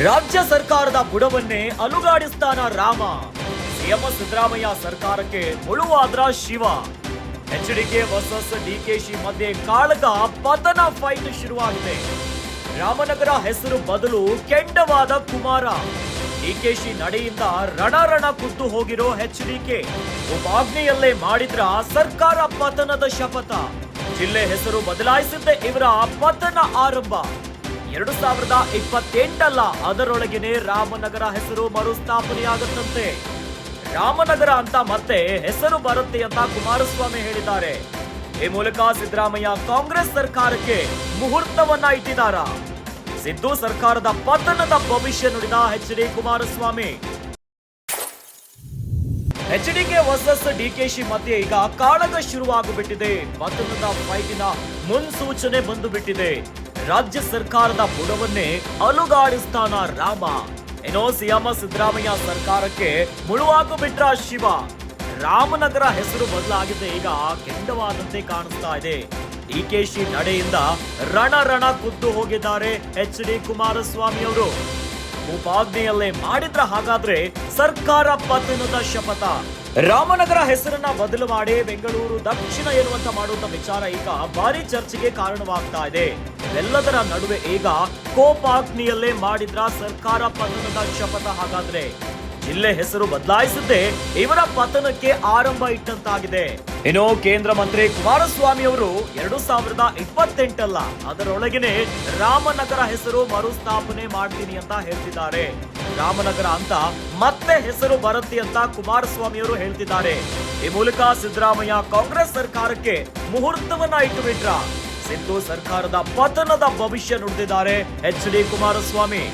ರಾಜ್ಯ ಸರ್ಕಾರದ ಬುಡವನ್ನೇ ಅಲುಗಾಡಿಸ್ತಾನ ರಾಮ. ಸಿಎಂ ಸಿದ್ದರಾಮಯ್ಯ ಸರ್ಕಾರಕ್ಕೆ ಮುಳುವಾದ್ರ ಶಿವ. ಎಚ್ಡಿಕೆ ವರ್ಸಸ್ ಡಿಕೆಶಿ ಮಧ್ಯೆ ಕಾಳಗ ಪತನ ಫೈಟ್ ಶುರುವಾಗಿದೆ. ರಾಮನಗರ ಹೆಸರು ಬದಲು ಕೆಂಡವಾದ ಕುಮಾರ. ಡಿಕೆಶಿ ನಡೆಯಿಂದ ರಣ ಕುದ್ದು ಹೋಗಿರೋ ಎಚ್ಡಿಕೆ. ಉಪಾಜ್ಞೆಯಲ್ಲೇ ಮಾಡಿದ್ರ ಸರ್ಕಾರ ಪತನದ ಶಪಥ. ಜಿಲ್ಲೆ ಹೆಸರು ಬದಲಾಯಿಸಿದ್ದೇ ಇವರ ಪತನ ಆರಂಭ. 2028 ಅದರೊಳಗೇನೆ ರಾಮನಗರ ಹೆಸರು ಮರುಸ್ಥಾಪನೆಯಾಗುತ್ತಂತೆ. ರಾಮನಗರ ಅಂತ ಮತ್ತೆ ಹೆಸರು ಬರುತ್ತೆ ಅಂತ ಕುಮಾರಸ್ವಾಮಿ ಹೇಳಿದ್ದಾರೆ. ಈ ಮೂಲಕ ಸಿದ್ದರಾಮಯ್ಯ ಕಾಂಗ್ರೆಸ್ ಸರ್ಕಾರಕ್ಕೆ ಮುಹೂರ್ತವನ್ನ ಇಟ್ಟಿದ್ದಾರ. ಸಿದ್ದು ಸರ್ಕಾರದ ಪತನದ ಭವಿಷ್ಯ ನುಡಿದ H D. Kumaraswamy. HDK versus DKShi ಮಧ್ಯೆ ಈಗ ಕಾಳಗ ಶುರುವಾಗುಬಿಟ್ಟಿದೆ. ಪತನದ ಫೈಟಿನ ಮುನ್ಸೂಚನೆ ಬಂದು ಬಿಟ್ಟಿದೆ. ರಾಜ್ಯ ಸರ್ಕಾರದ ಬುಡವನ್ನೇ ಅಲುಗಾಡಿಸ್ತಾನ ರಾಮ. ಏನೋ ಸಿಎಂ ಸಿದ್ದರಾಮಯ್ಯ ಸರ್ಕಾರಕ್ಕೆ ಮುಳುವಾಗು ಬಿಟ್ರ ಶಿವ. ರಾಮನಗರ ಹೆಸರು ಬದಲಾಗಿದೆ ಈಗ ಕೆಂಡವಾದಂತೆ ಕಾಣಿಸ್ತಾ ಇದೆ. ಡಿಕೆಶಿ ನಡೆಯಿಂದ ರಣ ಕುದ್ದು ಹೋಗಿದ್ದಾರೆ ಎಚ್.ಡಿ. ಕುಮಾರಸ್ವಾಮಿ ಅವರು. ಉಪಾಜ್ಞೆಯಲ್ಲೇ ಮಾಡಿದ್ರ ಹಾಗಾದ್ರೆ ಸರ್ಕಾರ ಪತನದ ಶಪಥ. ರಾಮನಗರ ಹೆಸರನ್ನ ಬದಲು ಮಾಡಿ ಬೆಂಗಳೂರು ದಕ್ಷಿಣ ಎನ್ನುವಂತ ಮಾಡುವಂತ ವಿಚಾರ ಈಗ ಭಾರಿ ಚರ್ಚೆಗೆ ಕಾರಣವಾಗ್ತಾ ಇದೆ. ಇವೆಲ್ಲದರ ನಡುವೆ ಈಗ ಕೋಪಾಗ್ನಿಯಲ್ಲೇ ಮಾಡಿದ್ರ ಸರ್ಕಾರ ಪತನದ ಶಪಥ. ಹಾಗಾದ್ರೆ ಜಿಲ್ಲೆ ಹೆಸರು ಬದಲಾಯಿಸಿದ್ದೇ ಇವರ ಪತನಕ್ಕೆ ಆರಂಭ ಇಟ್ಟಂತಾಗಿದೆ. ಇನ್ನು ಕೇಂದ್ರ ಮಂತ್ರಿ ಕುಮಾರಸ್ವಾಮಿ ಅವರು 2028 ಅದರೊಳಗೇನೆ ರಾಮನಗರ ಹೆಸರು ಮರುಸ್ಥಾಪನೆ ಮಾಡ್ತೀನಿ ಅಂತ ಹೇಳ್ತಿದ್ದಾರೆ. ರಾಮನಗರ ಅಂತ ಮತ್ತೆ ಹೆಸರು ಬರುತ್ತೆ ಅಂತ ಕುಮಾರಸ್ವಾಮಿ ಅವರು ಹೇಳ್ತಿದ್ದಾರೆ. ಈ ಮೂಲಕ ಸಿದ್ದರಾಮಯ್ಯ ಕಾಂಗ್ರೆಸ್ ಸರ್ಕಾರಕ್ಕೆ ಮುಹೂರ್ತವನ್ನ ಇಟ್ಟುಬಿಟ್ರ. ಸಿದ್ದು ಸರ್ಕಾರದ ಪತನದ ಭವಿಷ್ಯ ನುಡಿದಿದ್ದಾರೆ ಎಚ್.ಡಿ. ಕುಮಾರಸ್ವಾಮಿ.